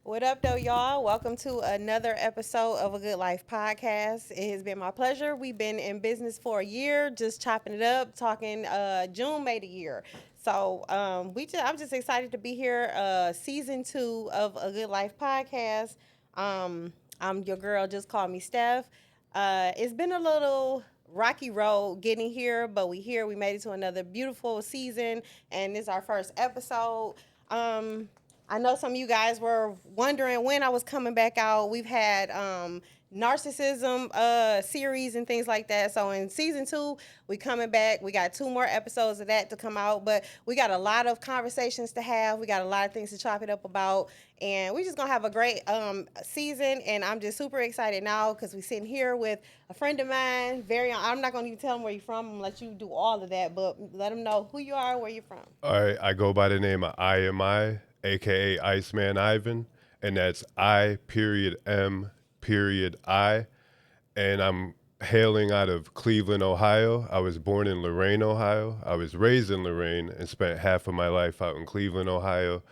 What up, though, y'all? Welcome to another episode of A Good Life podcast. It has been my pleasure. We've been in business for a year, just chopping it up, talking. June made a year, so I'm just excited to be here. Season 2 of A Good Life podcast. I'm your girl. Just call me Steph. It's been a little rocky road getting here, but we here. We made it to another beautiful season, and this is our first episode. I know some of you guys were wondering when I was coming back out. We've had narcissism series and things like that. So in season 2, we coming back. We got 2 more episodes of that to come out, but we got a lot of conversations to have. We got a lot of things to chop it up about, and we just gonna have a great season. And I'm just super excited now because we're sitting here with a friend of mine. I'm not gonna even tell him where you're from. I'm gonna let you do all of that, but let him know who you are, where you're from. All right, I go by the name of I.M.I, aka Iceman Ivan, and that's I.M.I, and I'm hailing out of Cleveland, Ohio. I was born in Lorain, Ohio. I was raised in Lorain and spent half of my life out in Cleveland, Ohio.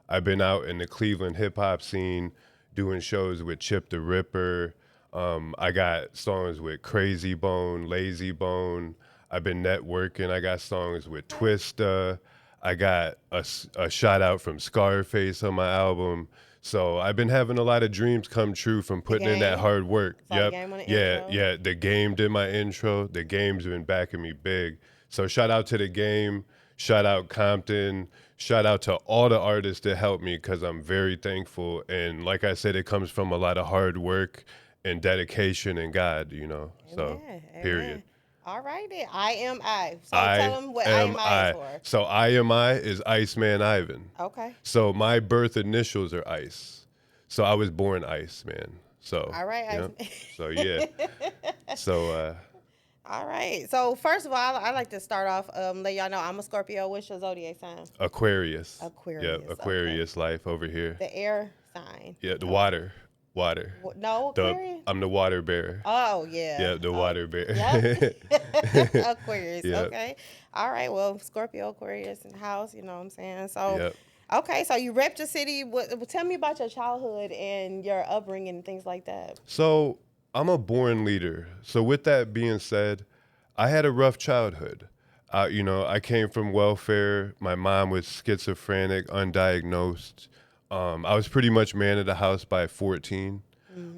I've been out in the Cleveland hip hop scene doing shows with Chip the Ripper. I got songs with Crazy Bone, Lazy Bone. I've been networking. I got songs with Twista. I got a shout out from Scarface on my album. So I've been having a lot of dreams come true from putting in that hard work. Saw the game on the Yeah, intro. yeah. The game did my intro. The game's been backing me big. So shout out to the game. Shout out Compton. Shout out to all the artists that helped me because I'm very thankful. And like I said, it comes from a lot of hard work and dedication and God. So, Amen. period. Amen. All right then. I. So tell I them what am is I. for. So I is Iceman Ivan. Okay. So my birth initials are Ice. So I was born Ice, man. So, All right, yeah. Ice. So, yeah. So, All right. So first of all, I like to start off, let y'all know I'm a Scorpio. What's your zodiac sign? Aquarius. Aquarius. Yep, Okay. Aquarius life over here. The air sign. Yeah, the Okay. water. Water. No, The Aquarius. I'm the water bear. Oh yeah. Yeah, the Oh, water bear. yep. Aquarius. Yep. Okay. All right. Well, Scorpio, Aquarius in the house. You know what I'm saying. So, Yep. okay. So you rep the city. Tell me about your childhood and your upbringing and things like that. So I'm a born leader. So with that being said, I had a rough childhood. I came from welfare. My mom was schizophrenic, undiagnosed. I was pretty much man of the house by 14.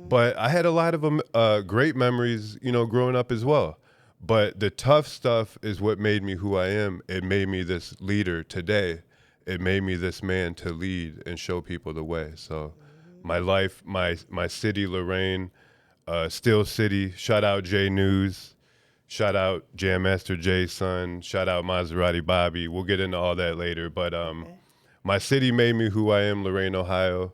But I had a lot of great memories, growing up as well. But the tough stuff is what made me who I am. It made me this leader today. It made me this man to lead and show people the way. So my life, my city, Lorraine, Steel City, shout out J News, shout out Jam Master J's son, shout out Maserati Bobby. We'll get into all that later. But Okay. my city made me who I am, Lorain, Ohio.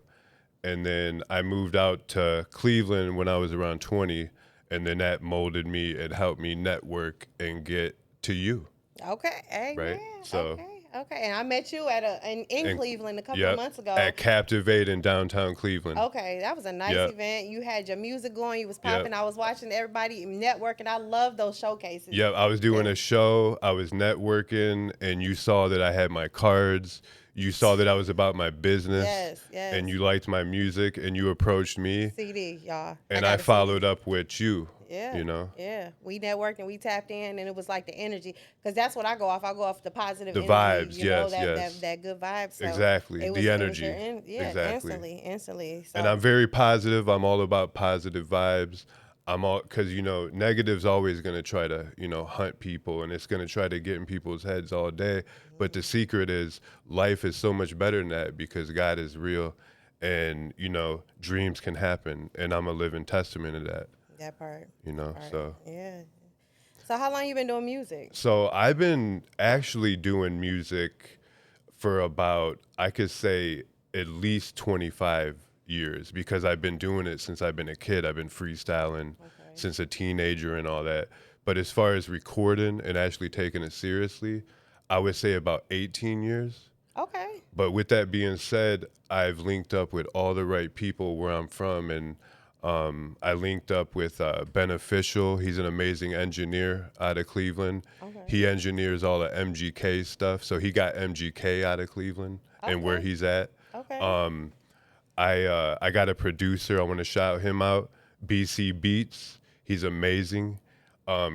And then I moved out to Cleveland when I was around 20. And then that molded me and helped me network and get to you, Okay. Amen. right? So, Okay. Okay. And I met you at in and Cleveland a couple of yep, months ago. at Captivate in downtown Cleveland. Okay, that was a nice Yep, event. You had your music going. You was yep. popping. I was watching everybody networking. I love those showcases. Yep, I was doing Yeah. a show, I was networking, and you saw that I had my cards. You saw that I was about my business, Yes. Yes. and you liked my music, and you approached me, CD, y'all. and got I a CD. followed up with you, Yeah, you know? yeah. We networked and we tapped in, and it was like the energy, because that's what I go off. I go off the positive The energy, vibes, you know, yes, that yes. that good vibe. So Exactly, it was the it was your energy. yeah, Exactly. instantly. And I'm So very positive. I'm all about positive vibes. I'm all because negative's always gonna try to hunt people, and it's gonna try to get in people's heads all day. But the secret is life is so much better than that because God is real, and dreams can happen, and I'm a living testament of that. that part, So yeah. So how long you been doing music? so I've been actually doing music for about, I could say, at least 25 years because I've been doing it since I've been a kid. I've been freestyling Okay. since a teenager and all that. But as far as recording and actually taking it seriously, I would say about 18 years. Okay. But with that being said, I've linked up with all the right people where I'm from, and I linked up with Beneficial. He's an amazing engineer out of Cleveland. Okay. He engineers all the MGK stuff, so he got MGK out of Cleveland and where Okay. he's at. Okay. Um, I got a producer. I want to shout him out. BC Beats. He's amazing.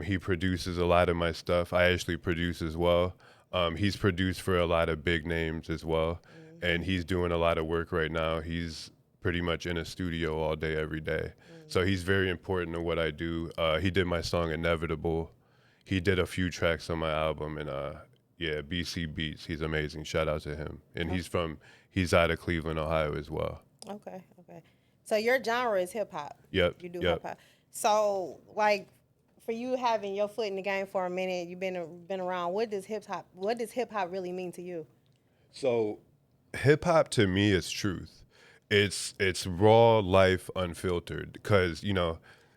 He produces a lot of my stuff. I actually produce as well. He's produced for a lot of big names as well, and Mm-hmm. he's doing a lot of work right now. He's pretty much in a studio all day, every day. So he's very important to what I do. He did my song Inevitable. He did a few tracks on my album, and yeah, BC Beats. He's amazing. Shout out to him. And Oh, he's out of Cleveland, Ohio as well. okay, okay. So your genre is hip hop. Yep, You do hip yep. hop. So like, for you having your foot in the game for a minute, you've been around. What does hip hop really mean to you? So hip hop to me is truth. It's raw life unfiltered because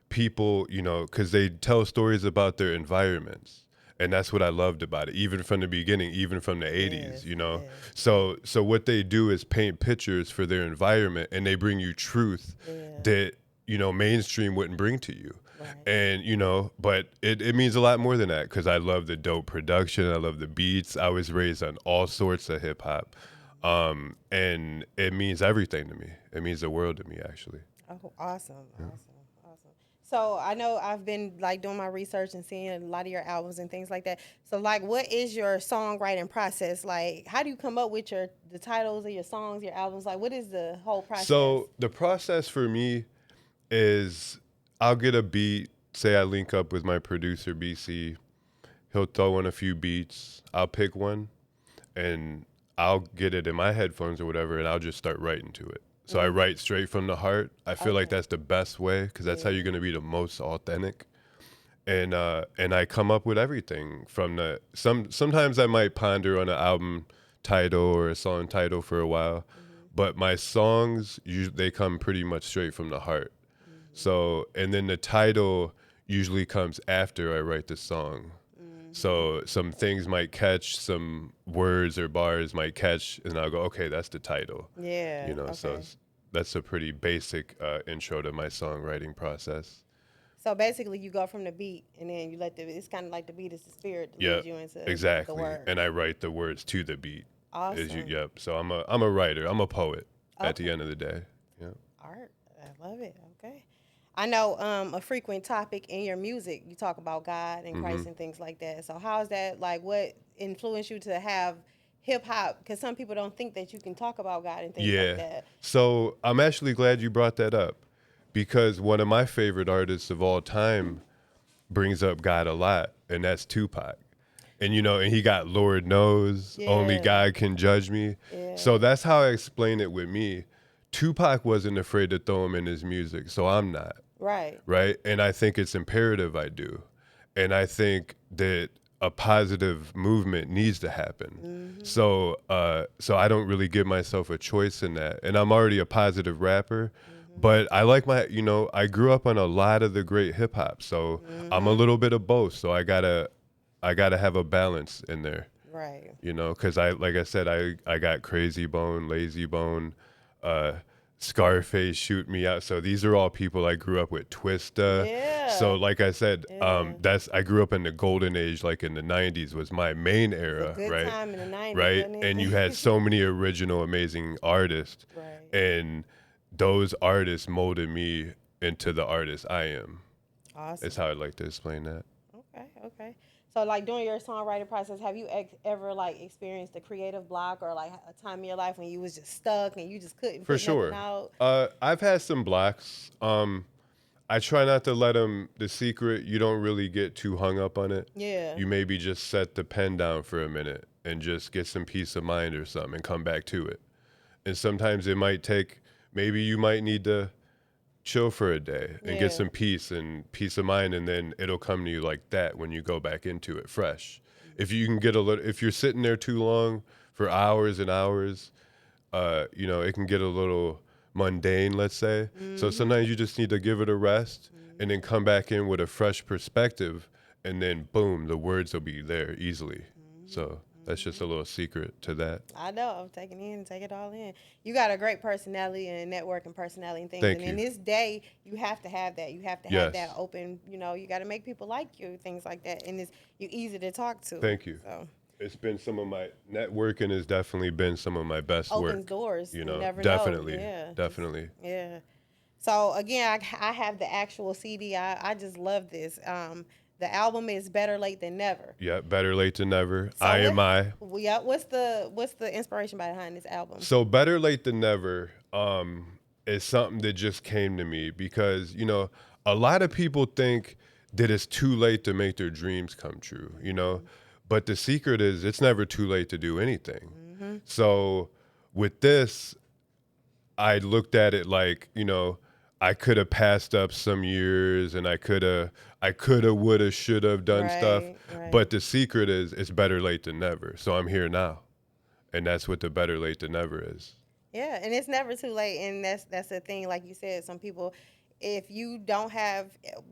people because they tell stories about their environments, and that's what I loved about it. Even from the beginning, even from the '80s, Yes, yes, So what they do is paint pictures for their environment, and they bring you truth yeah, that mainstream wouldn't bring to you. right. And but it means a lot more than that because I love the dope production. I love the beats. I was raised on all sorts of hip hop. And it means everything to me. It means the world to me, actually. Oh, awesome, awesome, awesome. So I know I've been like doing my research and seeing a lot of your albums and things like that. So like, what is your songwriting process? Like, how do you come up with the titles of your songs, your albums? Like, what is the whole process? So the process for me is I'll get a beat. Say I link up with my producer BC. He'll throw in a few beats. I'll pick one, and I'll get it in my headphones or whatever, and I'll just start writing to it. So I Mm, write straight from the heart. I feel like okay. that's the best way because that's how Yeah. you're gonna be the most authentic. And I come up with everything from sometimes I might ponder on an album title or a song title for a while, Mhm. but my songs usually they come pretty much straight from the heart. Mhm. So and then the title usually comes after I write the song. Mhm. So some things might catch, some words or bars might catch, and I'll go, okay, that's the title. Yeah. So Okay. that's a pretty basic intro to my songwriting process. So basically, you go from the beat, and then you let the. It's kind of like the beat is the spirit that Yeah, leads you into the exactly. And words. I write the words to the beat. Awesome. Yep. So I'm a writer. I'm a poet at the Okay. end of the day. Yeah. Art. I love it. Okay. I know a frequent topic in your music, you talk about God and Hmm. Christ and things like that. So how is that like what influenced you to have hip hop? Because some people don't think that you can talk about God and things like Yeah. that. So I'm actually glad you brought that up because one of my favorite artists of all time brings up God a lot, and that's Tupac. And and he got Lord knows, only Yeah. God can judge me. So Yeah. that's how I explain it with me. Tupac wasn't afraid to throw him in his music, so I'm not. Right. Right? And I think it's imperative I do. And I think that a positive movement needs to happen. Mhm. So I don't really give myself a choice in that. And I'm already a positive rapper, Mhm. but I like I grew up on a lot of the great hip hop. So I'm a Mhm. little bit of both. So I gotta have a balance in there, Right. because like I said, I got Crazy Bone, Lazy Bone, uh, Scarface, Shoot Me Out. So these are all people I grew up with. Twista. So Yeah. like I said, Yeah. that's I grew up in the golden age, like in the '90s was my main It was a era, good right? time in the 90s, Right, wasn't and you had it? so many original, amazing artists, Right. and those artists molded me into the artist I am. Is Awesome. how I'd like to explain that. Okay, okay. So, like during your songwriting process, have you ever like experienced a creative block or like a time in your life when you was just stuck and you just couldn't For put nothing sure. out? I've had some blocks. I try not to let them. The secret, you don't really get too hung up on it. Yeah. You maybe just set the pen down for a minute and just get some peace of mind or something and come back to it. And sometimes it might take. Maybe you might need to chill for a day and get Yeah. some peace and peace of mind, and then it'll come to you like that when you go back into it fresh. If you can get a little, if you're sitting there too long for hours and hours, it can get a little mundane, let's say. So Mm-hmm. sometimes you just need to give it a rest and then Mm-hmm. come back in with a fresh perspective, and then boom, the words will be there easily. So that's just Mm-hmm. a little secret to that. I know. I'm taking in, take it all in. You got a great personality and networking personality and things. And Thank in you. this day, you have to have that. You have to have that Yes. open. You got to make people like you, things like that. And you easy to talk to. Thank you. So. It's been some of my networking has definitely been some of my best Opens work. doors. You You know, never know. definitely, Yeah. Just definitely. yeah. So again, I have the actual CD. I just love this. The album is Better Late Than Never. Yeah, better late than never. So I am what? I. Yeah. What's the inspiration behind this album? So better late than never is something that just came to me because a lot of people think that it's too late to make their dreams come true. But the secret is it's never too late to do anything. Mm-hmm. So with this, I looked at it like I could have passed up some years and I coulda, woulda, shoulda have done stuff. Right. Right. But the secret is it's better late than never. So I'm here now, and that's what the better late than never is. Yeah, and it's never too late, and that's the thing. Like you said, some people, if you don't have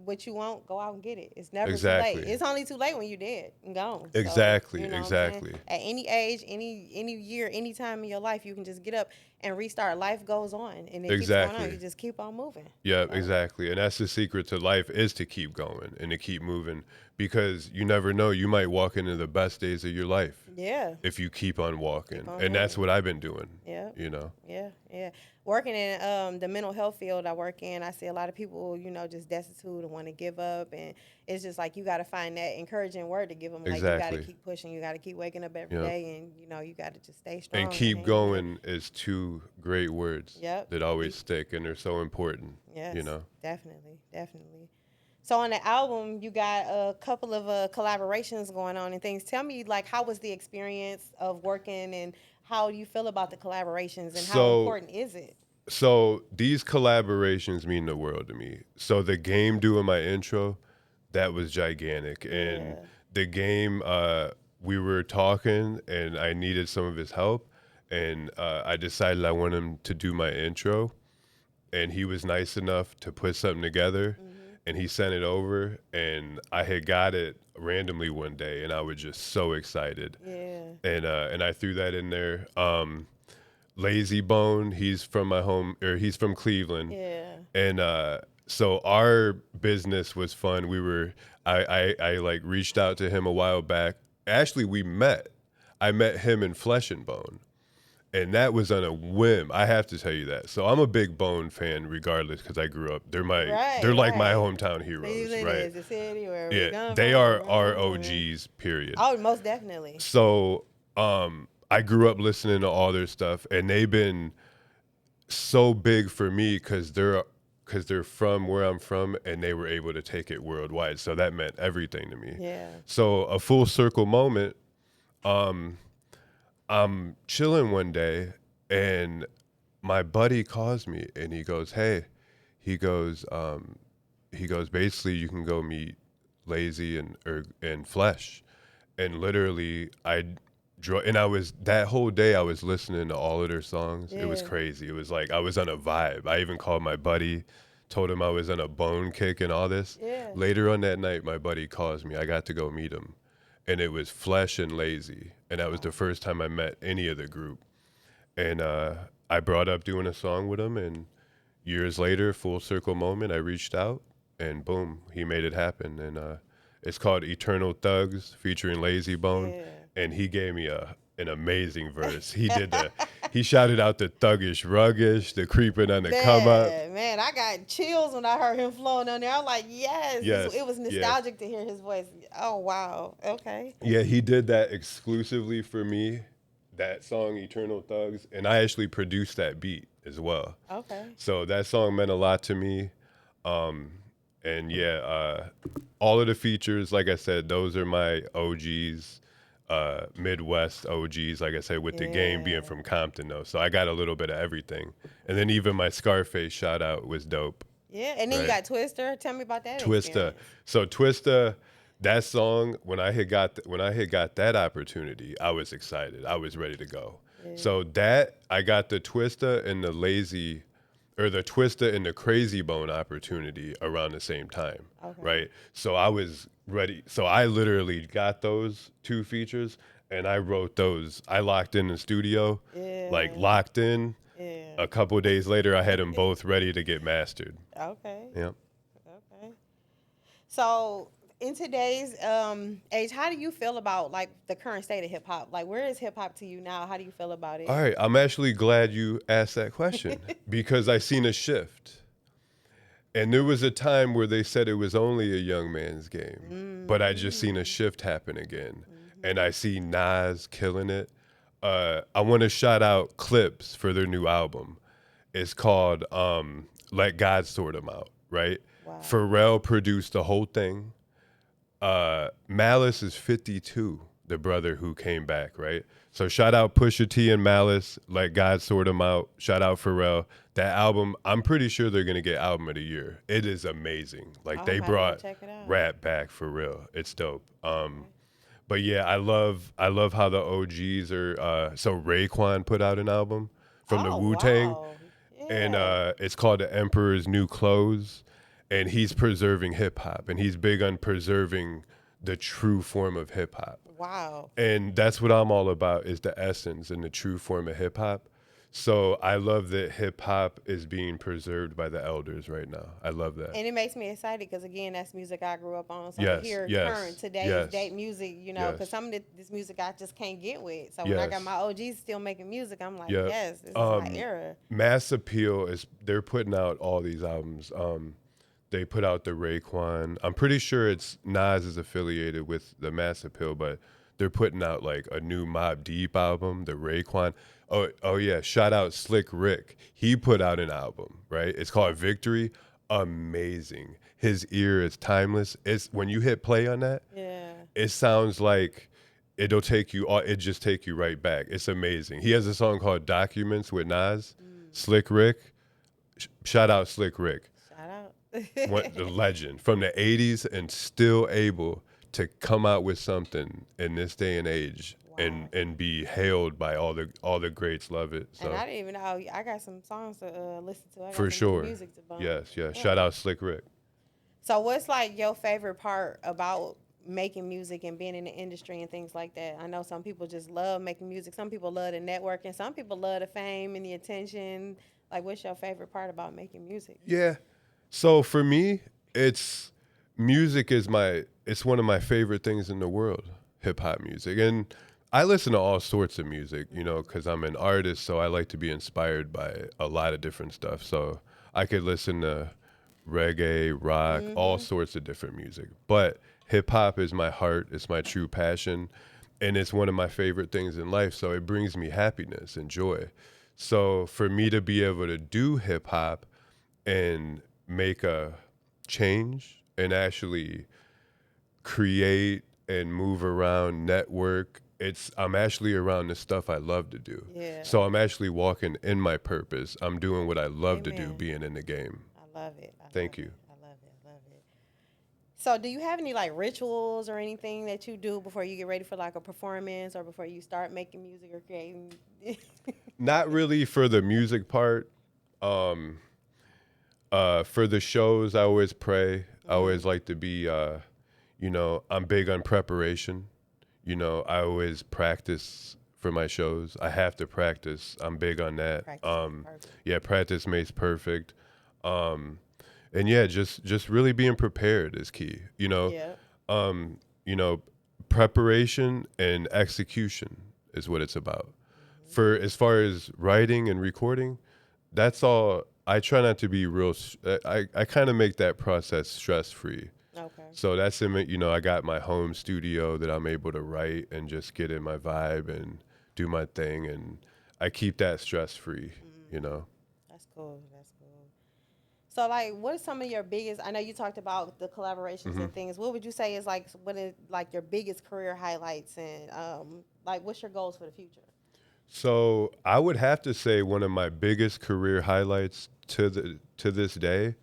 what you want, go out and get it. It's never too late. Exactly. It's only too late when you're dead and gone. So Exactly. you know what I'm saying. Exactly. At any age, any year, any time in your life, you can just get up and restart. Life goes on, and it keeps going on. Exactly. You just keep on moving. Yeah, So exactly. And that's the secret to life is to keep going and to keep moving because you never know. You might walk into the best days of your life yeah, if you keep on keep walking. on And that's moving. what I've been doing, Yeah. you know? Yeah, yeah. Working in the mental health field I work in, I see a lot of people, just destitute and want to give up, and it's just like you got to find that encouraging word to give them. Like you got to Exactly. keep pushing, you got to keep waking up every Yep. day, and you got to just stay And strong and keep hang in there. going is two great words Yep. that always stick and they're so important, Yes, you know? definitely, definitely. So on the album, you got a couple of collaborations going on and things. Tell me, like, how was the experience of working, and how do you feel about the collaborations, and how So important is it? So these collaborations mean the world to me. So the game doing my intro, that was gigantic. And Yeah. the game, we were talking, and I needed some of his help, and I decided I want him to do my intro, and he was nice enough to put something together, Mhm. and he sent it over, and I had got it randomly one day, and I was just so excited, Yeah. and I threw that in there. Lazy Bone. He's from my home, or he's from Cleveland, Yeah. and so our business was fun. I like reached out to him a while back. Actually, we met. I met him in Flesh and Bone, and that was on a whim. I have to tell you that. So I'm a big Bone fan, regardless, because I grew up. They're Right, like my right. hometown heroes, Cleveland right? is the city where we Yeah, come they from. are Around our the women. OGs. Period. Oh, most definitely. So I grew up listening to all their stuff, and they've been so big for me because they're from where I'm from and they were able to take it worldwide. So that meant everything to me. Yeah. So a full circle moment. I'm chilling one day and my buddy calls me and he goes, "Hey," he goes, basically you can go meet Lazy and Flesh, and literally and I was that whole day I was listening to all of their songs. It was Yeah. crazy. It was like I was on a vibe. I even called my buddy, told him I was on a bone kick and all this. Yeah. Later on that night, my buddy calls me. I got to go meet him, and it was Flesh and Lazy, and that was the first time I met any of the group. And I brought up doing a song with him, and years later, full circle moment, I reached out, and boom, he made it happen. And it's called Eternal Thugs featuring Lazy Bone, Yeah. and he gave me an amazing verse. He shouted out the thuggish, ruggish, the creeping on the come up. Man, I got chills when I heard him flowing on there. I'm like, yes, Yes, it was yeah, nostalgic to hear his voice. Oh wow, okay. yeah. He did that exclusively for me. That song, Eternal Thugs, and I actually produced that beat as well. Okay. So that song meant a lot to me. And yeah, all of the features, like I said, those are my OGs, Midwest OGs. Like I said, with the game being Yeah. from Compton, though, so I got a little bit of everything. And then even my Scarface shout out was dope. Yeah, and then you Right, got Twister. Tell me about that Twista. experience. So Twista, that song when I had got that opportunity, I was excited. I was ready to go. Yeah. So that I got the Twista and the Lazy or the Twista and the Crazy Bone opportunity around the same time, Okay. right? So I was ready. So I literally got those two features and I wrote those. I locked in the studio, like Yeah. locked in. Yeah. A couple days later, I had them both ready to get mastered. Okay. Yeah. Okay. So in today's age, how do you feel about like the current state of hip hop? Like, where is hip hop to you now? How do you feel about All it? right, I'm actually glad you asked that question because I seen a shift. And there was a time where they said it was only a young man's game, but I just seen a Mm-hmm. shift happen again. And Mm-hmm. I see Nas killing it. I want to shout out Clips for their new album. It's called Let God Sort 'Em Out, right? Wow. Pharrell produced the whole thing. Malice is 52, the brother who came back, right? So shout out Pusha T and Malice, Let God Sort 'Em Out. Shout out Pharrell. That album, I'm pretty sure they're gonna get album of the year. It is amazing. Like Oh, I'm they about to go brought check it out. rap back for real. It's dope. Okay. But yeah, I love how the OGs are. So Raekwon put out an album from the Oh, Wu Tang, wow. and Yeah. it's called The Emperor's New Clothes, and he's preserving hip hop, and he's big on preserving the true form of hip hop, Wow. and that's what I'm all about is the essence and the true form of hip hop. So I love that hip hop is being preserved by the elders right now. I love that. And it makes me excited because again, that's music I grew up on. So to Yes, hear current yes, today's yes, date music, you know, because yes, some of this music I just can't get with. So when I got yes. my OGs still making music, I'm like, Yep. yes, this is my era. Mass Appeal is they're putting out all these albums. They put out the Raekwon. I'm pretty sure it's Nas is affiliated with the Mass Appeal, but they're putting out like a new Mobb Deep album, the Raekwon. Oh yeah, shout out Slick Rick. He put out an album, right? It's called Victory. Amazing. His ear is timeless. It's when you hit play on that, Yeah. it sounds like it'll take you it just take you right back. It's amazing. He has a song called Documents with Nas, Mm. Slick Rick. Shout out Slick Rick. Shout out. What the legend from the 80s and still able to come out with something in this day and age Wow. and be hailed by all the greats love it. And So I didn't even know I got some songs to listen to. I got for some new sure. music to bump. Yes, yes. Yeah. Shout out Slick Rick. So what's like your favorite part about making music and being in the industry and things like that? I know some people just love making music. Some people love the networking. Some people love the fame and the attention. Like, what's your favorite part about making music? Yeah. So for me, it's music is it's one of my favorite things in the world, hip hop music. And I listen to all sorts of music, cuz I'm an artist, so I like to be inspired by a lot of different stuff. So I could listen to reggae, rock, all Mm-hmm. sorts of different music. But hip hop is my heart, it's my true passion, and it's one of my favorite things in life, so it brings me happiness and joy. So for me to be able to do hip hop and make a change and actually create and move around, network, I'm actually around the stuff I love to do. Yeah. So I'm actually walking in my purpose. I'm doing what I love to do Amen. being in the game. I love it. I love Thank it. you. I love it. I love it. So, do you have any like rituals or anything that you do before you get ready for like a performance or before you start making music or creating? Not really for the music part. Um, for the shows, I always pray. I always Mm, like to be, I'm big on preparation. I always practice for my shows. I have to practice. I'm big on that. practice makes perfect. Yeah, practice makes perfect. Um, and yeah, just really being prepared is key. Yeah. Um, you know, preparation and execution is what it's about. Hmm. For as far as writing and recording, that's all. I try not to be real. I kind of make that process stress free. Okay. So that's in I got my home studio that I'm able to write and just get in my vibe and do my thing, and I keep that stress free. You Mm, know. that's cool. That's cool. So, like, what are some of your biggest? I know you talked about the collaborations hmm and things. What would you say is like what is like your biggest career highlights and like what's your goals for the future? So I would have to say one of my biggest career highlights to this day.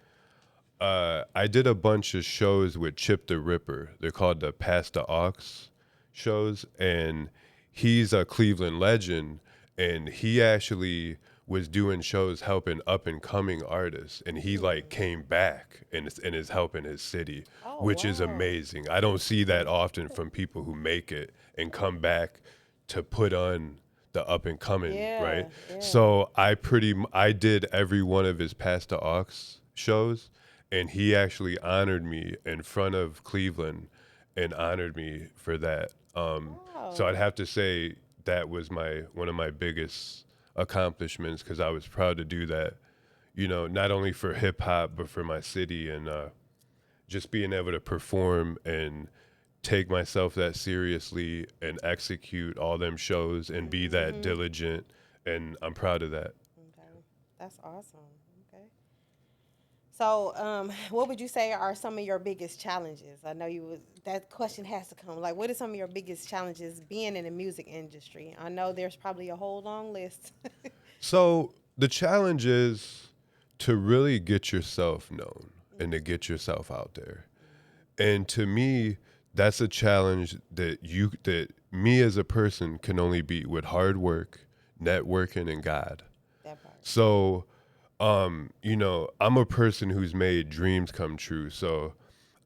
I did a bunch of shows with Chip the Ripper. They're called the Pass the Aux shows, and he's a Cleveland legend, and he actually was doing shows helping up and coming artists, and he like Mm. came back and is helping his city, Oh which is wow. amazing. I don't see that often from people who make it and come back to put on the up and coming, right? Yeah. Yeah. So I did every one of his Pass the Aux shows, and he actually honored me in front of Cleveland and honored me for that. So I'd Oh. have to say that was my one of my biggest accomplishments because I was proud to do that. You know, not only for hip hop but for my city and just being able to perform and take myself that seriously and execute all them shows and be that Mm-hmm. diligent, and I'm proud of that. Okay. That's awesome. Okay. So, what would you say are some of your biggest challenges? I know you was that question has to come. Like, what are some of your biggest challenges being in the music industry? I know there's probably a whole long list. So the challenge is to really get yourself known and to get yourself out there. And to me, that's a challenge that me as a person can only beat with hard work, networking, and God. That part. So, you know, I'm a person who's made dreams come true. So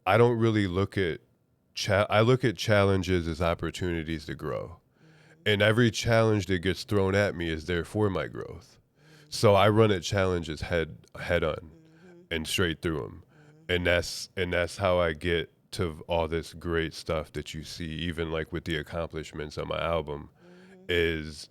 I don't really look at I look at challenges as opportunities to grow. And every challenge that gets thrown at me is there for my growth. So I run at challenges head on Mm-hmm. and straight through them. Mm-hmm. And that's how I get to all this great stuff that you see, even like with the accomplishments on my album, Mm-hmm. is,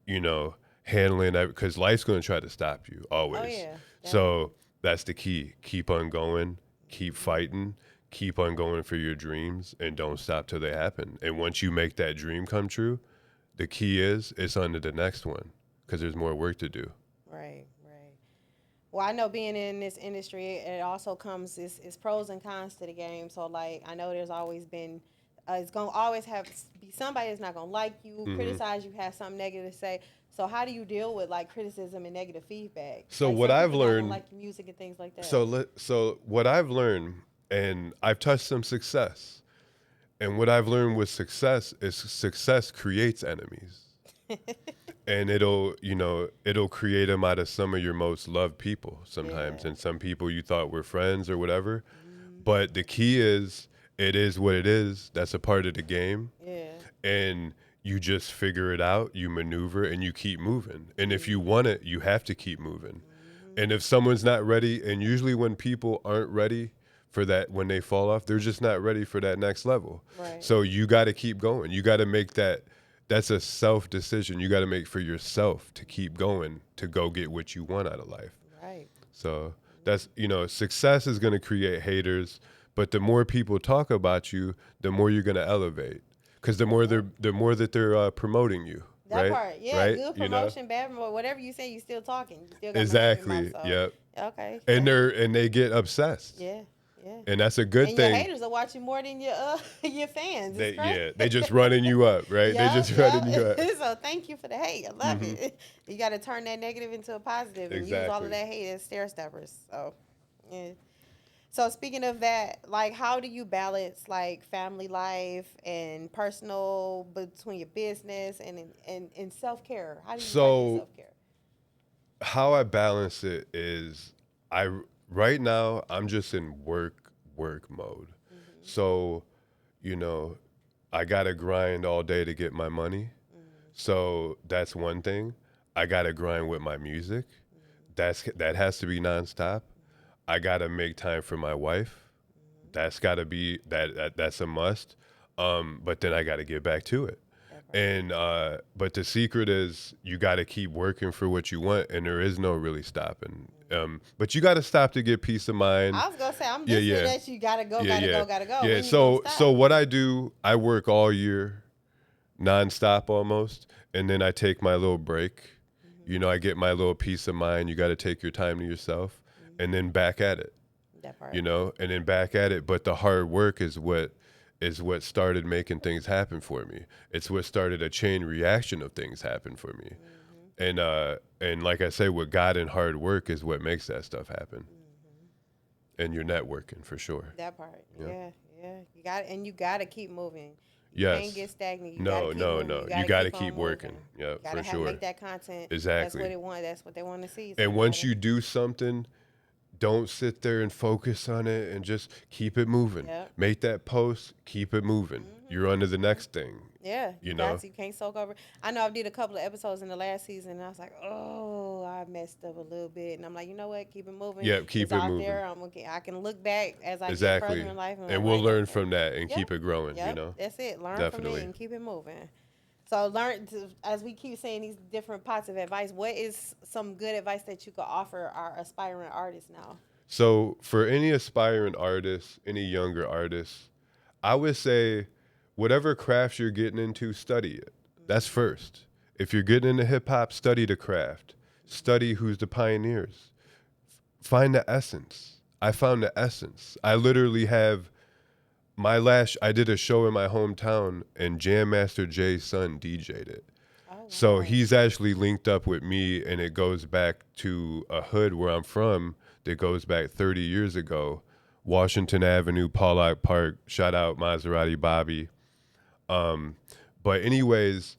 you know, handling that because life's going to try to stop you Oh always. yeah, definitely. So that's the key. Keep on going, keep Mm-hmm. fighting, keep on going for your dreams, and don't stop till they happen. And once you make that dream come true, the key is it's on to the next one because there's more work to do. Right, right. Well, I know being in this industry, it also comes is pros and cons to the game. So, like, I know there's always been, it's gonna always have be somebody that's not gonna like you, Hmm. criticize you, have something negative to say. So, how do you deal with like criticism and negative feedback? So Like, what some I've people not gonna learned, like your music and things like that. so what I've learned, and I've touched some success, and what I've learned with success is success creates enemies, and it'll create them out of some of your most loved people Yeah. sometimes, and some people you thought were friends or whatever. Mm-hmm. But the key is it is what it is. That's a part of the game, Yeah. and you just figure it out, you maneuver, and you keep moving. And if you Mm-hmm. want it, you have to keep moving. Mm-hmm. And if someone's not ready, and usually when people aren't ready for that, when they fall off, they're just not ready for that next level. Right. So you got to keep going. You got to make that. That's a self decision you got to make for yourself to keep going to go get what you want out of life. Right. So that's, success is going to create haters, but the more people talk about you, the more you're going to elevate. Because Yep. the more that they're promoting you, That right? part, yeah, Right? good You know? promotion, bad promotion, whatever you say, you still talking. You still got money in your mouth. Exactly. So, Yep. okay, And that's they get obsessed. yeah, yeah. And that's a good And your thing. haters are watching more than your your fans. It's crazy. They just running you up, right? They Yep, just running you yep. up. So thank you for the hate. I love Hmm. it. You got to turn that negative into a positive and use all of Exactly. that hate as stair steppers. So, yeah. So speaking of that, like, how do you balance like family life and personal between your business and self care? How do you practice So self care? how I balance it is I right now I'm just in work mode. Mm-hmm. So, you know, I got to grind all day to get my money. So that's one thing. I got to grind with my music. That has to be nonstop. I got to make time for my wife. That's got to be that's a must. But then I got to get back to it. That part. And but the secret is you got to keep working for what you want, and there is no really stopping. But you got to stop to get peace of mind. I was gonna say I'm Yeah, listening yeah, that you gotta go, yeah, gotta yeah, go, gotta go. yeah. When you gonna So stop? what I do, I work all year, nonstop almost, and then I take my little break. You know, Mm-hmm. I get my little peace of mind. You got to take your time to yourself, and Mm-hmm. then back at it. That part. And then back at it. But the hard work is what started making things happen for me. It's what started a chain reaction of things happen for me. Mm-hmm. And like I say, with God and hard work is what makes that stuff happen. Mm-hmm. And you're networking for sure. That part. Yeah. Yeah, yeah. You gotta keep moving. You can't Yes. get stagnant. You gotta No, keep no, moving. no. You You gotta got to keep keep on moving. working. Yeah, You for gotta have sure. make that content. That's what Exactly. it want. That's what they want to see. So And you once gotta. you do something, don't sit there and focus on it and just keep it moving. Yep. Make that post, keep it moving. Mm-hmm. You're on to the Mm-hmm. next thing. Yeah, you you got know? to. You can't soak over. I know I did a couple of episodes in the last season, and I was like, oh, I messed up a little bit. And I'm like, you know what? Keep it moving. Yep, It's keep it out moving. there. I can look back as I get further Exactly. in life and And I'm we'll like, learn okay, from that and yep, keep it growing, you yep, know? that's it. Learn from it Definitely. and keep it moving. So as we keep saying these different pots of advice, what is some good advice that you could offer our aspiring artists now? So, for any aspiring artists, any younger artists, I would say whatever craft you're getting into, study it. That's first. If you're getting into hip hop, study the craft. Study who's the pioneers. Find the essence. I found the essence. I literally have I did a show in my hometown and Jam Master Jay's son DJ'd it. Oh So wow. he's actually linked up with me, and it goes back to a hood where I'm from that goes back 30 years ago. Washington Avenue, Pollock Park, shout out Maserati Bobby. Um, but, anyways,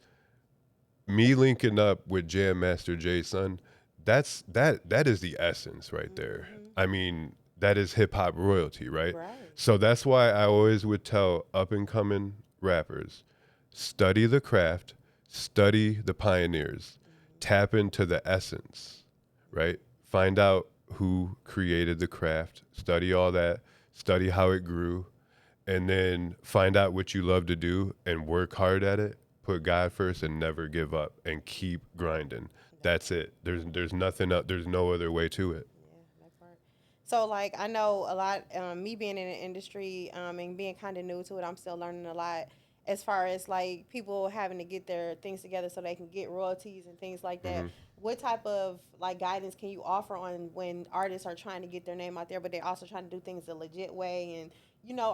me linking up with Jam Master Jay's son, that is the essence right there. Hmm. I mean, that is hip hop royalty, right? Right. So that's why I always would tell up and coming rappers, study the craft, study the pioneers, tap into the essence, right? Find out who created the craft, study all that, study how it grew, and then find out what you love to do and work hard at it. Put God first and never give up and keep grinding. That That's part. it. There's nothing up. There's no other way to it. Yeah, that part. So, like, I know a lot. Me being in the industry, and being kind of new to it, I'm still learning a lot. As far as like people having to get their things together so they can get royalties and things like that. hmm What type of like guidance can you offer on when artists are trying to get their name out there, but they're also trying to do things the legit way and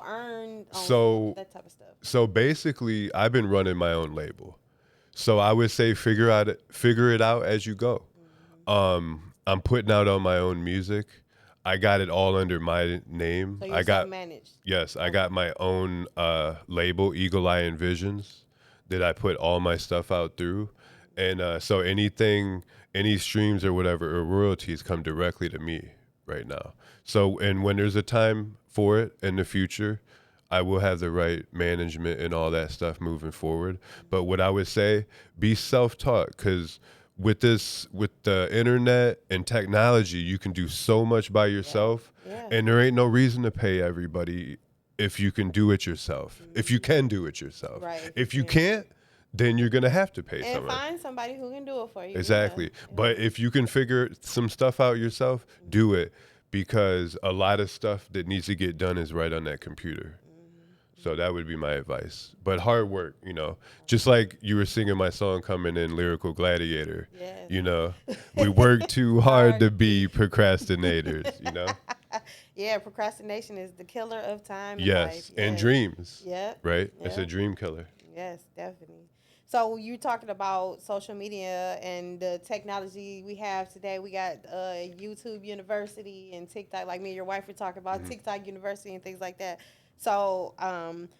earn on So that type of stuff? so basically, I've been running my own label. So I would say figure it out as you go. Hmm. I'm putting out on my own music. I got it all under my name. So you're I self got managed. Yes, I Okay. got my own label, Eagle Eye Envisions, that I put all my stuff out through. And so any streams or whatever, or royalties come directly to me right now. So, and when there's a time for it in the future, I will have the right management and all that stuff moving forward. But what I would say, be self-taught, because with the internet and technology, you can do so much by Yeah. yourself, Yeah. and there ain't no reason to pay everybody if you can do it yourself. If you Hmm. can do it yourself. Right. If you If you can. can't, then you're gonna have to pay And someone. find somebody who can do it for you. Yeah. Exactly. Yeah. But if you can figure some stuff out yourself, do Hmm. it, because a lot of stuff that needs to get done is right on that computer. So Hmm. that would be my advice. But hard work, just like you were singing my song coming in, Lyrical Gladiator, Yes. you know, we work too hard Hard to to be be. procrastinators. Yeah, procrastination is the killer of time in life. Yes. And Yes. dreams, Yep. right? It's a Yep. dream killer. Yes, definitely. So you talking about social media and the technology we have today. We got YouTube University and TikTok. Like me and your wife were talking about hmm TikTok University and things like that. So,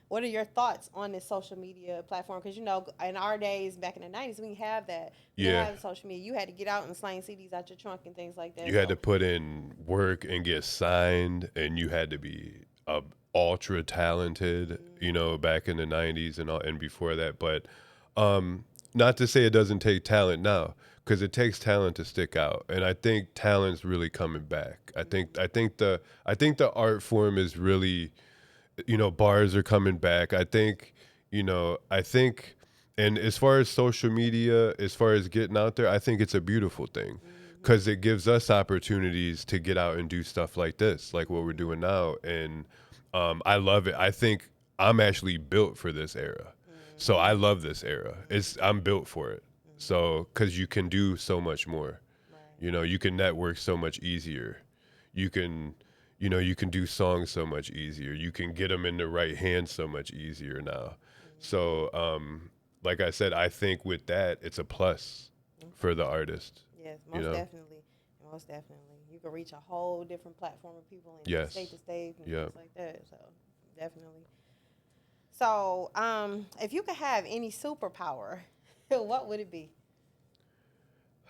what are your thoughts on this social media platform? Because in our days, back in the '90s, we didn't have that. We didn't Yeah. have social media. You had to get out and slang CDs out your trunk and things like that. You had to So, put in work and get signed, and you had to be ultra talented, hmm. back in the 90s and all, and before that. But um, not to say it doesn't take talent now, because it takes talent to stick out, and I think talent's really coming back. I think the art form is really, bars are coming back. I think, and as far as social media, as far as getting out there, I think it's a beautiful thing, Hmm. because it gives us opportunities to get out and do stuff like this, like what we're Hmm. doing now. And I love it. I think I'm actually built for this era. So Hmm. I love this era. I'm built for it. Hmm. So, because you can do so much more. Right. You can network so much easier. You can, you can do songs so much easier. You can get them in the right hands so much easier now. Hmm. So, like I said, I think with that, it's a plus Okay. for the artist. Yes, You most know? definitely. Most definitely. You can reach a whole different platform of people and get state Yes. to state and Yeah. things like that. So, definitely. So, if you could have any superpower, what would it be?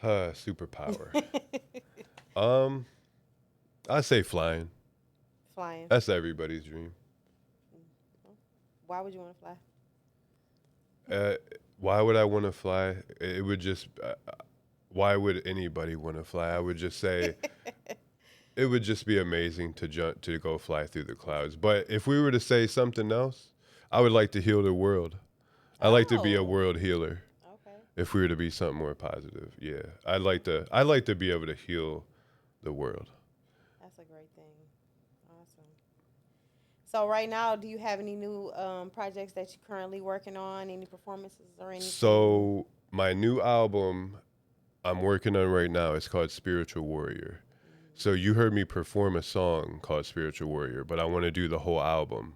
Superpower. Um, I say flying. Flying. That's everybody's dream. Why would you want to fly? Uh, why would I want to fly? It would just. Why would anybody want to fly? I would just say it would just be amazing to jump to go fly through the clouds. But if we were to say something else, I would like to heal the world. I like to be a Oh, world healer. okay. If we were to be something more positive, yeah, I'd like to. I'd like to be able to heal the world. That's a great thing. Awesome. So right now, do you have any new projects that you're currently working on? Any performances or anything? So my new album I'm working on right now is called Spiritual Warrior. So you heard me perform a song called Spiritual Warrior, but I want to do the whole album,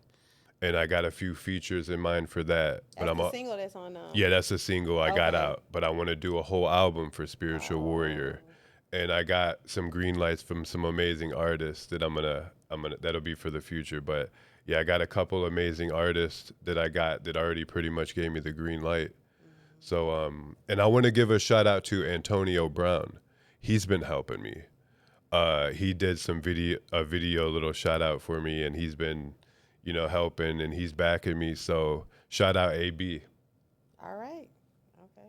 and I got a few features in mind for that. But That's the single that's on. yeah, that's a single I got Okay. out, but I want to do a whole album for Spiritual Oh. Warrior, and I got some green lights from some amazing artists that I'm gonna that'll be for the future. But yeah, I got a couple amazing artists that I got that already pretty much gave me the green light. So and I want to give a shout out to Antonio Brown. He's been helping me. He did some video little shout out for me, and he's been, helping, and he's backing me. So shout out AB. All right. Okay.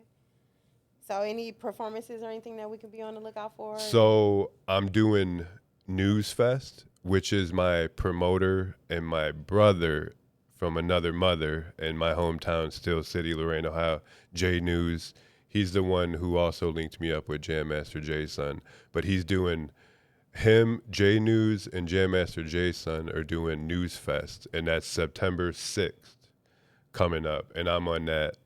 So any performances or anything that we can be on the lookout for? So I'm doing News Fest, which is my promoter and my brother from another mother in my hometown, Still City, Lorain, Ohio. Jay News. He's the one who also linked me up with Jam Master Jay's son. But he's doing him, Jay News, and Jam Master Jay's son are doing News Fest, and that's September 6th coming up. And I'm on that.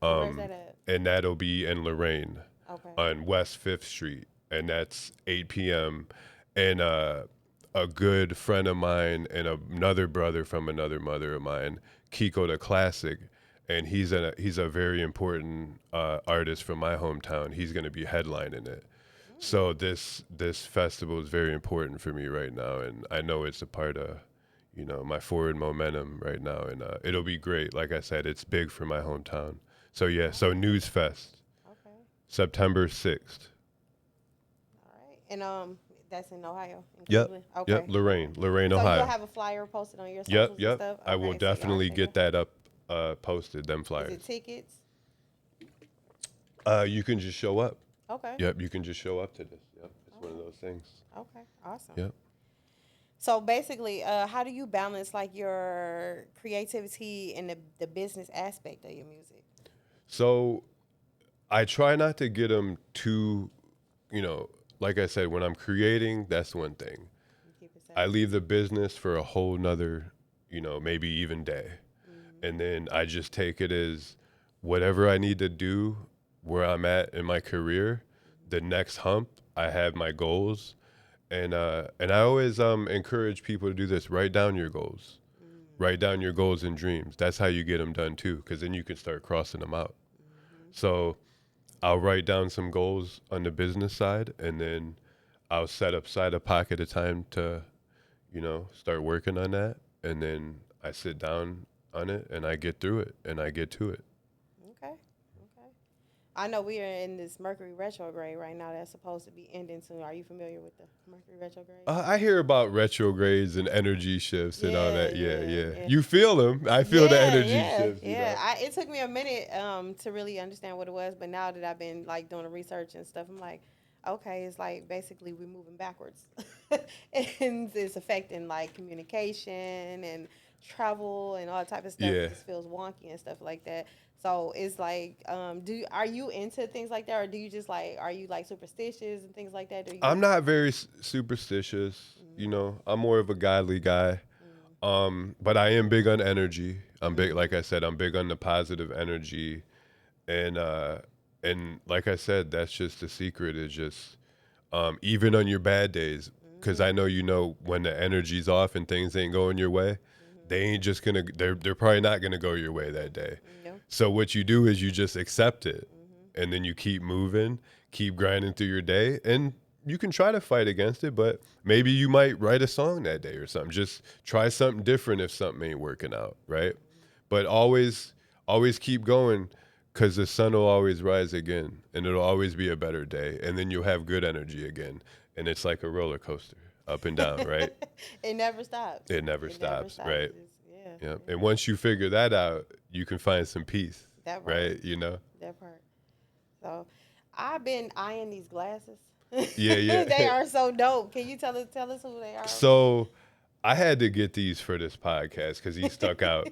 And where's that at? And that'll be in Lorain Okay. on West 5th Street, and that's 8 p.m. And a good friend of mine and another brother from another mother of mine, Kiko the Classic, and he's a very important artist from my hometown. He's going to be headlining it. So this festival is very important for me right now, and I know it's a part of my forward momentum right now, and it'll be great. Like I said, it's big for my hometown. So yeah, so Okay. News Fest, Okay. September 6th. All right. And that's in Ohio, in Yep. Cleveland. Yep. Okay. Lorraine, So you'll Ohio. have a flyer posted on your Yep. socials and Yep. stuff. I will Okay. So y'all definitely check it get out. that up, posted. Them Is it flyers. tickets? You can just show up. Okay. Yep. You can just show up to this. Yep. It's one of Okay. those things. Okay. Awesome. Yep. So basically, how do you balance like your creativity and the business aspect of your music? So I try not to get them too, you know, like I said, when I'm creating, that's one thing. You keep it I separate. leave the business for a whole nother, maybe even day. Mm-hmm. And then I just take it as whatever I need to do where I'm at in my career, the next hump, I have my goals. And I always encourage people to do this. Write down your goals. Mm-hmm. Write down your goals and dreams. That's how you get them done too, because then you can start crossing them out. So I'll write down some goals on the business side, and then I'll set aside a pocket of time to, start working on that. And then I sit down on it and I get through it and I get to it. Okay. Okay. I know we are in this Mercury retrograde right now. That's supposed to be ending soon. Are you familiar with the Mercury retrograde? I hear about retrogrades and energy shifts and all Yeah, that. Yeah, yeah, yeah. yeah. You feel them. I feel the Yeah, energy yeah, shifts. yeah. It took me a minute to really understand what it was, but now that I've been like doing the research and stuff, I'm like, okay, it's like basically we're moving backwards, and it's affecting like communication and travel and all type of stuff. It Yeah. just feels wonky and stuff like that. So it's like, are you into things like that, or do you just like are you like superstitious and things like that? Do you? I'm not very superstitious. I'm more of a godly guy. Mm, But I am big on energy. I'm big, like mm, I said, I'm big on the positive energy, and like I said, that's just the secret. Is just even on your bad days, because I mm, know when the energy's off and things ain't going your way, mm, they ain't just gonna. They're probably not gonna go your way that day. mm, yeah. So what you do is you just accept it, Mm-hmm. and then you keep moving, keep grinding through your day, and you can try to fight against it, but maybe you might write a song that day or something. Just try something different if something ain't working out, right? But always keep going, because the sun will always rise again, and it'll always be a better day, and then you'll have good energy again, and it's like a roller coaster, up and down, right? It never stops. It never It never stops, stops. right? Yeah, Yeah. yeah. And once you figure that out, you can find some peace. That part. right? You know? That part. So, I've been eyeing these glasses. Yeah, They yeah. are so dope. Can you tell us who they are? So I had to get these for this podcast because he stuck out.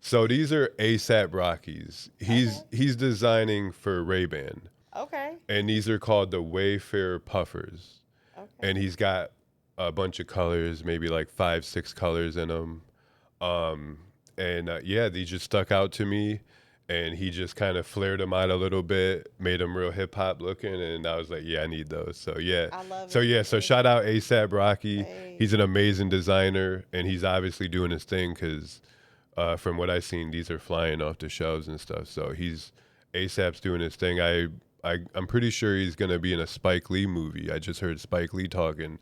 So these are ASAP Rockies. Okay. He's designing for Ray-Ban, Okay. and these are called the Wayfarer Puffers. Okay. And he's got a bunch of colors, maybe like 5, 6 colors in them. Um, and yeah, these just stuck out to me. And he just kind of flared them out a little bit, made them real hip hop looking, and I was like, yeah, I need those. So yeah, I love so it. yeah, so shout out ASAP Rocky. Hey. He's an amazing designer, and he's obviously doing his thing because from what I've seen, these are flying off the shelves and stuff. So he's ASAP's doing his thing. I'm pretty sure he's gonna be in a Spike Lee movie. I just heard Spike Lee talking,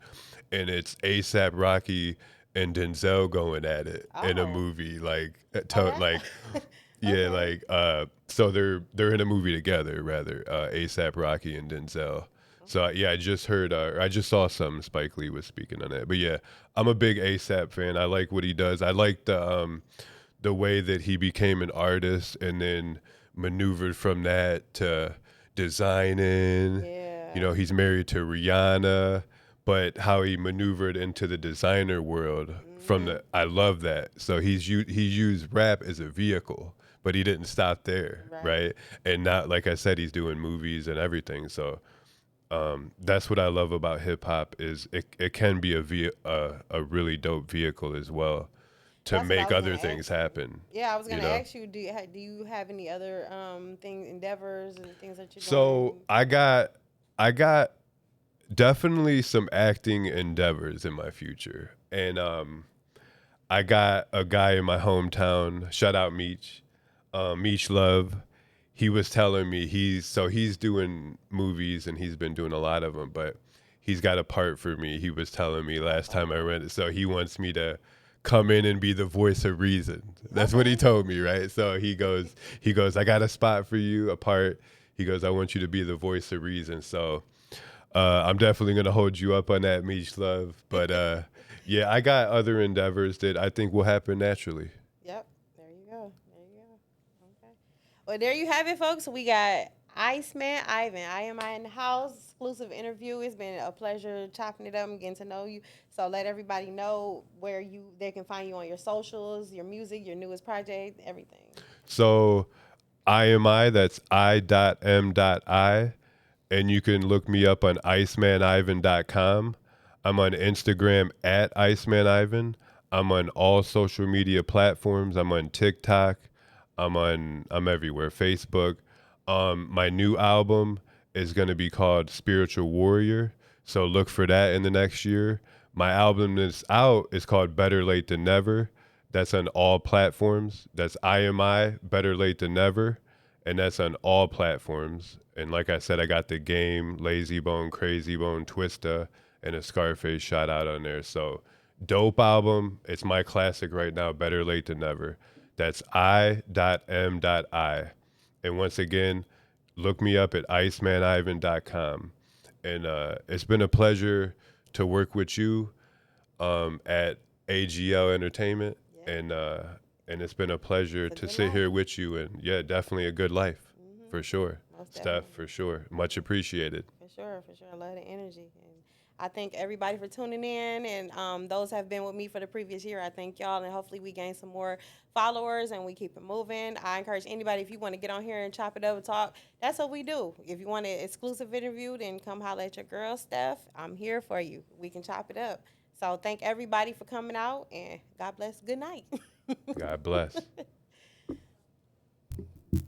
and it's ASAP Rocky and Denzel going at it in a Oh. movie. Like, Oh, like that. yeah, Okay. like so they're in a movie together rather. ASAP Rocky and Denzel. So Okay. yeah, I just heard, I just saw something Spike Lee was speaking on that. But yeah, I'm a big ASAP fan. I like what he does. I like the way that he became an artist and then maneuvered from that to designing. You Yeah. know, he's married to Rihanna, but how he maneuvered into the designer world from Mhm. the I love that. So he used rap as a vehicle, but he didn't stop there, Right. right? And not like I said, he's doing movies and everything. So that's what I love about hip hop is it can be a really dope vehicle as well to That's what I make was gonna other things ask you. happen. Yeah, I was You gonna know. ask you. Do you have any other thing endeavors and things that you're So doing? I got definitely some acting endeavors in my future, and I got a guy in my hometown. Shout out Meech, Meech Love. He was telling me he's doing movies and he's been doing a lot of them, but he's got a part for me. He was telling me last time I read it, so he wants me to come in and be the voice of reason. That's what he Okay. told me, right? So he goes, I got a spot for you, a part. He goes, I want you to be the voice of reason. So I'm definitely gonna hold you up on that, Meech Love. But yeah, I got other endeavors that I think will happen naturally. Yep. There you go. There you go. Okay. Well, there you have it, folks. We got Iceman Ivan. I.M.I in the house. Exclusive interview. It's been a pleasure chopping it up and getting to know you. So let everybody know where they can find you on your socials, your music, your newest project, everything. So I.M.I, that's I.M.I, and you can look me up on IcemanIvan.com. I'm on Instagram at IcemanIvan. I'm on all social media platforms. I'm on TikTok. I'm everywhere. Facebook. My new album is gonna be called Spiritual Warrior. So look for that in the next year. My album that's out is called Better Late Than Never. That's on all platforms. That's I.M.I Better Late Than Never, and that's on all platforms. And like I said, I got the game, Lazy Bone, Crazy Bone, Twista, and a Scarface shout out on there. So dope album. It's my classic right now. Better Late Than Never. That's I.M.I. And once again, look me up at IcemanIvan.com. And it's been a pleasure to work with you at AGL Entertainment, Yeah. and it's been a pleasure It's a to good sit life. here with you. And yeah, definitely a good life, Hmm. for sure. Most Steph, definitely. for sure, much appreciated. For sure, for sure. I love the energy. And I thank everybody for tuning in. And those have been with me for the previous year. I thank y'all. And hopefully we gain some more followers and we keep it moving. I encourage anybody, if you want to get on here and chop it up and talk, that's what we do. If you want an exclusive interview, then come holler at your girl, Steph. I'm here for you. We can chop it up. So thank everybody for coming out. And God bless. Good night. God bless.